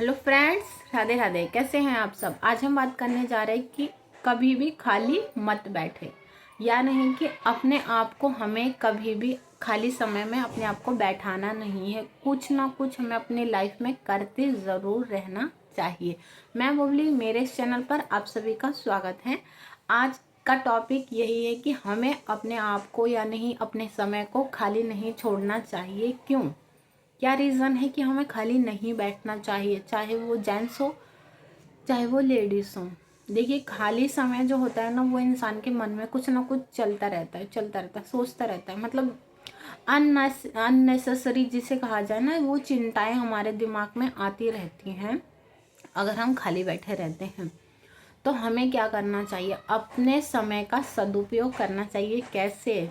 Hello friends, Radhe Radhe. कैसे हैं आप सब। आज हम बात करने जा रहे हैं कि कभी भी खाली मत बैठे, या नहीं कि अपने आप को हमें कभी भी खाली समय में अपने आप को बैठाना नहीं है। कुछ ना कुछ हमें अपनी लाइफ में करते ज़रूर रहना चाहिए। मैं बुबली, मेरे इस चैनल पर आप सभी का स्वागत है। आज का टॉपिक यही है कि हमें अपने आप को या नहीं अपने समय को खाली नहीं छोड़ना चाहिए। क्यों, क्या रीज़न है कि हमें खाली नहीं बैठना चाहिए, चाहे वो जेंट्स हो चाहे वो लेडीज़ हो। देखिए, खाली समय जो होता है ना, वो इंसान के मन में कुछ ना कुछ चलता रहता है, सोचता रहता है। मतलब अननेसेसरी जिसे कहा जाए ना, वो चिंताएं हमारे दिमाग में आती रहती हैं अगर हम खाली बैठे रहते हैं। तो हमें क्या करना चाहिए, अपने समय का सदुपयोग करना चाहिए। कैसे?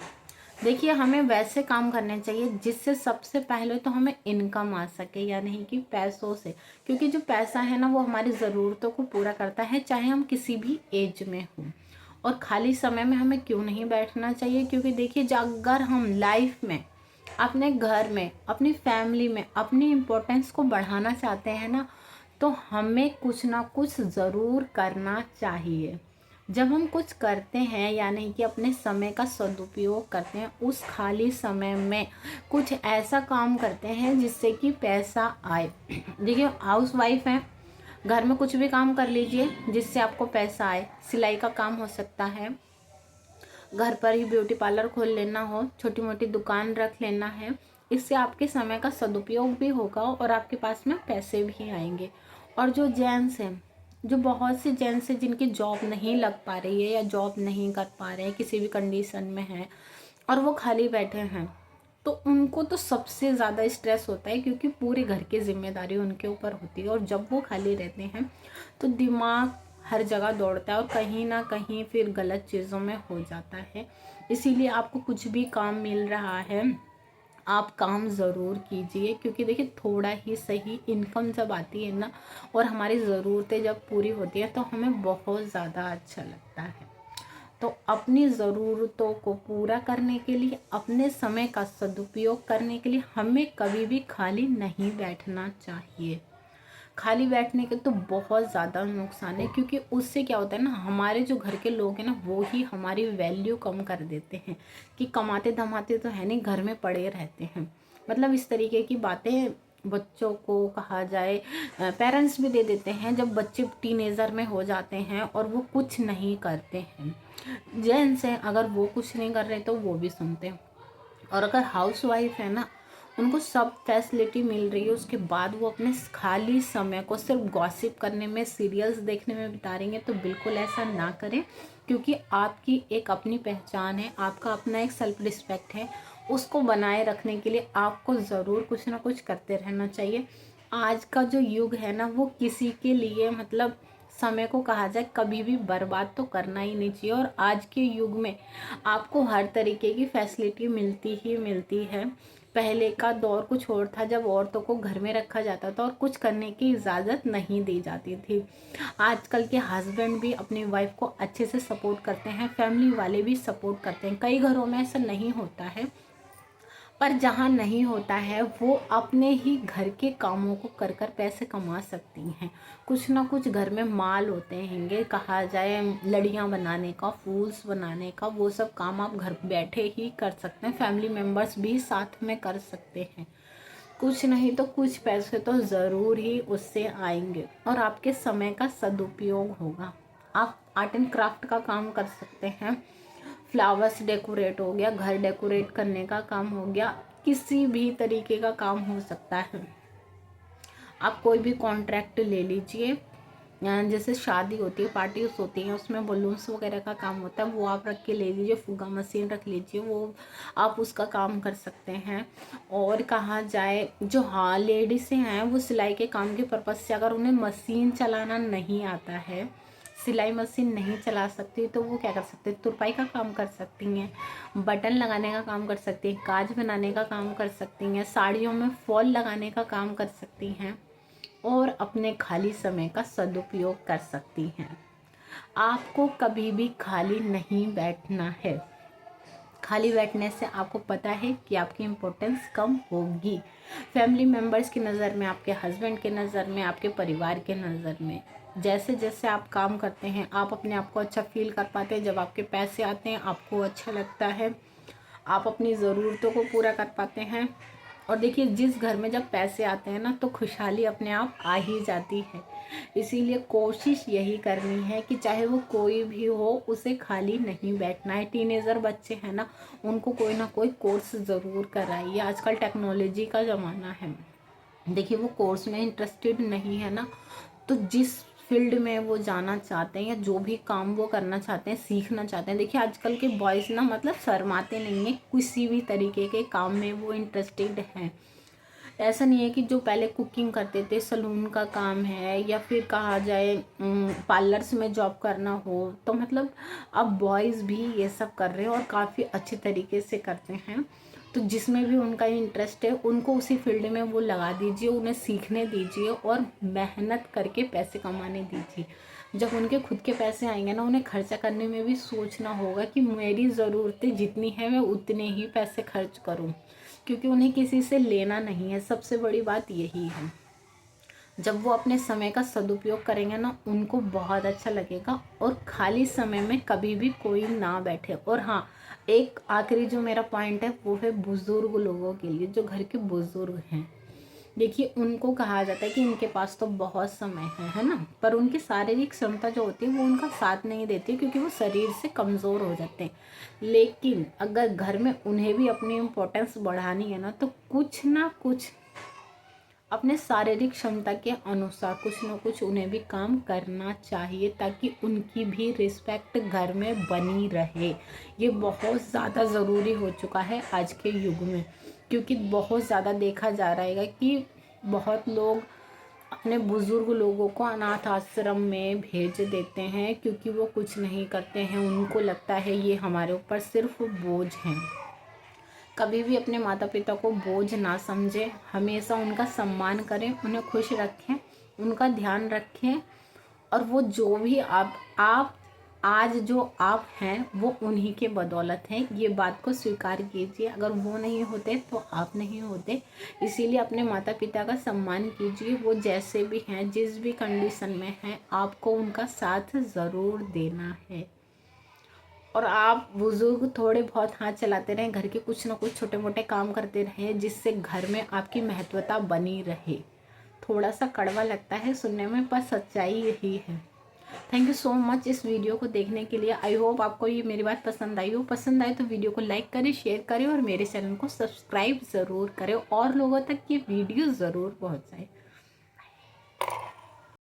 देखिए, हमें वैसे काम करने चाहिए जिससे सबसे पहले तो हमें इनकम आ सके, या नहीं कि पैसों से। क्योंकि जो पैसा है ना, वो हमारी ज़रूरतों को पूरा करता है, चाहे हम किसी भी एज में हों। और खाली समय में हमें क्यों नहीं बैठना चाहिए, क्योंकि देखिए, अगर हम लाइफ में अपने घर में अपनी फैमिली में अपनी इम्पोर्टेंस को बढ़ाना चाहते हैं ना, तो हमें कुछ ना कुछ ज़रूर करना चाहिए। जब हम कुछ करते हैं, यानी कि अपने समय का सदुपयोग करते हैं, उस खाली समय में कुछ ऐसा काम करते हैं जिससे कि पैसा आए। देखिए, हाउस वाइफ हैं, घर में कुछ भी काम कर लीजिए जिससे आपको पैसा आए। सिलाई का काम हो सकता है, घर पर ही ब्यूटी पार्लर खोल लेना हो, छोटी मोटी दुकान रख लेना है। इससे आपके समय का सदुपयोग भी होगा और आपके पास में पैसे भी आएंगे। और जो जेंट्स हैं, जो बहुत से जेंट्स हैं जिनकी जॉब नहीं लग पा रही है या जॉब नहीं कर पा रहे हैं, किसी भी कंडीशन में हैं और वो खाली बैठे हैं, तो उनको तो सबसे ज़्यादा स्ट्रेस होता है, क्योंकि पूरे घर की जिम्मेदारी उनके ऊपर होती है। और जब वो खाली रहते हैं तो दिमाग हर जगह दौड़ता है और कहीं ना कहीं फिर गलत चीज़ों में हो जाता है। इसीलिए आपको कुछ भी काम मिल रहा है, आप काम ज़रूर कीजिए। क्योंकि देखिए, थोड़ा ही सही इनकम जब आती है ना, और हमारी ज़रूरतें जब पूरी होती हैं, तो हमें बहुत ज़्यादा अच्छा लगता है। तो अपनी ज़रूरतों को पूरा करने के लिए, अपने समय का सदुपयोग करने के लिए हमें कभी भी खाली नहीं बैठना चाहिए। खाली बैठने के तो बहुत ज़्यादा नुकसान है, क्योंकि उससे क्या होता है ना, हमारे जो घर के लोग हैं ना, वो ही हमारी वैल्यू कम कर देते हैं कि कमाते धमाते तो है नहीं, घर में पड़े रहते हैं। मतलब इस तरीके की बातें बच्चों को कहा जाए, पेरेंट्स भी दे देते हैं जब बच्चे टीनेजर में हो जाते हैं और वो कुछ नहीं करते हैं। जेंट्स हैं, अगर वो कुछ नहीं कर रहे तो वो भी सुनते हैं। और अगर हाउस वाइफ है ना, उनको सब फैसिलिटी मिल रही है, उसके बाद वो अपने खाली समय को सिर्फ गॉसिप करने में, सीरियल्स देखने में बिता रही हैं, तो बिल्कुल ऐसा ना करें। क्योंकि आपकी एक अपनी पहचान है, आपका अपना एक सेल्फ रिस्पेक्ट है, उसको बनाए रखने के लिए आपको ज़रूर कुछ ना कुछ करते रहना चाहिए। आज का जो युग है ना, वो किसी के लिए मतलब समय को कहा जाए कभी भी बर्बाद तो करना ही नहीं चाहिए। और आज के युग में आपको हर तरीके की फैसिलिटी मिलती ही मिलती है। पहले का दौर कुछ और था, जब औरतों को घर में रखा जाता था और कुछ करने की इजाज़त नहीं दी जाती थी। आजकल के हस्बैंड भी अपनी वाइफ को अच्छे से सपोर्ट करते हैं, फैमिली वाले भी सपोर्ट करते हैं। कई घरों में ऐसा नहीं होता है, पर जहाँ नहीं होता है वो अपने ही घर के कामों को कर कर पैसे कमा सकती हैं। कुछ ना कुछ घर में माल होते हैंगे, कहा जाए लड़ियाँ बनाने का, फूल्स बनाने का, वो सब काम आप घर बैठे ही कर सकते हैं। फैमिली मेम्बर्स भी साथ में कर सकते हैं। कुछ नहीं तो कुछ पैसे तो ज़रूर ही उससे आएंगे और आपके समय का सदुपयोग होगा। आप आर्ट एंड क्राफ्ट का काम कर सकते हैं, फ्लावर्स डेकोरेट हो गया, घर डेकोरेट करने का काम हो गया, किसी भी तरीके का काम हो सकता है। आप कोई भी कॉन्ट्रैक्ट ले लीजिए, जैसे शादी होती है, पार्टीज होती हैं, उसमें बलून्स वगैरह का काम होता है, वो आप रख के ले लीजिए। फुग्गा मशीन रख लीजिए, वो आप उसका काम कर सकते हैं। और कहा जाए, जो हाँ लेडीज़ हैं, वो सिलाई के काम के पर्पज़ से अगर उन्हें मशीन चलाना नहीं आता है, सिलाई मशीन नहीं चला सकती, तो वो क्या कर सकते हैं, तुरपाई का काम कर सकती हैं, बटन लगाने का काम कर सकती हैं, काज बनाने का काम कर सकती हैं, साड़ियों में फॉल लगाने का काम कर सकती हैं और अपने खाली समय का सदुपयोग कर सकती हैं। आपको कभी भी खाली नहीं बैठना है। खाली बैठने से आपको पता है कि आपकी इम्पोर्टेंस कम होगी। फैमिली मेम्बर्स की नज़र में, आपके हस्बैंड के नज़र में, आपके परिवार के नज़र में, जैसे जैसे आप काम करते हैं आप अपने आप को अच्छा फील कर पाते हैं। जब आपके पैसे आते हैं आपको अच्छा लगता है, आप अपनी ज़रूरतों को पूरा कर पाते हैं। और देखिए, जिस घर में जब पैसे आते हैं ना तो खुशहाली अपने आप आ ही जाती है। इसीलिए कोशिश यही करनी है कि चाहे वो कोई भी हो, उसे खाली नहीं बैठना है। टीनेजर बच्चे हैं ना, उनको कोई ना कोई कोर्स ज़रूर कराइए। आजकल टेक्नोलॉजी का ज़माना है। देखिए, वो कोर्स में इंटरेस्टेड नहीं है ना, तो जिस फील्ड में वो जाना चाहते हैं या जो भी काम वो करना चाहते हैं, सीखना चाहते हैं, देखिए आजकल के बॉयज़ ना मतलब शर्माते नहीं हैं, किसी भी तरीके के काम में वो इंटरेस्टेड हैं। ऐसा नहीं है कि जो पहले कुकिंग करते थे, सलून का काम है या फिर कहा जाए पार्लर्स में जॉब करना हो, तो मतलब अब बॉयज़ भी ये सब कर रहे हैं और काफ़ी अच्छे तरीके से करते हैं। तो जिसमें भी उनका इंटरेस्ट है उनको उसी फील्ड में वो लगा दीजिए, उन्हें सीखने दीजिए और मेहनत करके पैसे कमाने दीजिए। जब उनके खुद के पैसे आएंगे ना, उन्हें खर्चा करने में भी सोचना होगा कि मेरी ज़रूरतें जितनी है मैं उतने ही पैसे खर्च करूं, क्योंकि उन्हें किसी से लेना नहीं है। सबसे बड़ी बात यही है। जब वो अपने समय का सदुपयोग करेंगे ना, उनको बहुत अच्छा लगेगा। और खाली समय में कभी भी कोई ना बैठे। और हाँ, एक आखिरी जो मेरा पॉइंट है वो है बुज़ुर्ग लोगों के लिए, जो घर के बुज़ुर्ग हैं। देखिए, उनको कहा जाता है कि इनके पास तो बहुत समय है ना, पर उनकी शारीरिक क्षमता जो होती है वो उनका साथ नहीं देती, क्योंकि वो शरीर से कमज़ोर हो जाते हैं। लेकिन अगर घर में उन्हें भी अपनी इम्पोर्टेंस बढ़ानी है ना, तो कुछ ना कुछ अपने शारीरिक क्षमता के अनुसार कुछ ना कुछ उन्हें भी काम करना चाहिए, ताकि उनकी भी रिस्पेक्ट घर में बनी रहे। ये बहुत ज़्यादा ज़रूरी हो चुका है आज के युग में, क्योंकि बहुत ज़्यादा देखा जा रहा है कि बहुत लोग अपने बुज़ुर्ग लोगों को अनाथ आश्रम में भेज देते हैं, क्योंकि वो कुछ नहीं करते हैं। उनको लगता है ये हमारे ऊपर सिर्फ बोझ हैं। कभी भी अपने माता पिता को बोझ ना समझें, हमेशा उनका सम्मान करें, उन्हें खुश रखें, उनका ध्यान रखें। और वो जो भी आप आज जो आप हैं वो उन्हीं के बदौलत हैं, ये बात को स्वीकार कीजिए। अगर वो नहीं होते तो आप नहीं होते। इसीलिए अपने माता पिता का सम्मान कीजिए। वो जैसे भी हैं, जिस भी कंडीशन में हैं, आपको उनका साथ ज़रूर देना है। और आप बुज़ुर्ग थोड़े बहुत हाथ चलाते रहें, घर के कुछ ना कुछ छोटे मोटे काम करते रहें, जिससे घर में आपकी महत्वता बनी रहे। थोड़ा सा कड़वा लगता है सुनने में, पर सच्चाई यही है। थैंक यू सो मच इस वीडियो को देखने के लिए। आई होप आपको ये मेरी बात पसंद आई हो। पसंद आए तो वीडियो को लाइक करें, शेयर करें और मेरे चैनल को सब्सक्राइब ज़रूर करें, और लोगों तक ये वीडियो ज़रूर पहुँचाएं।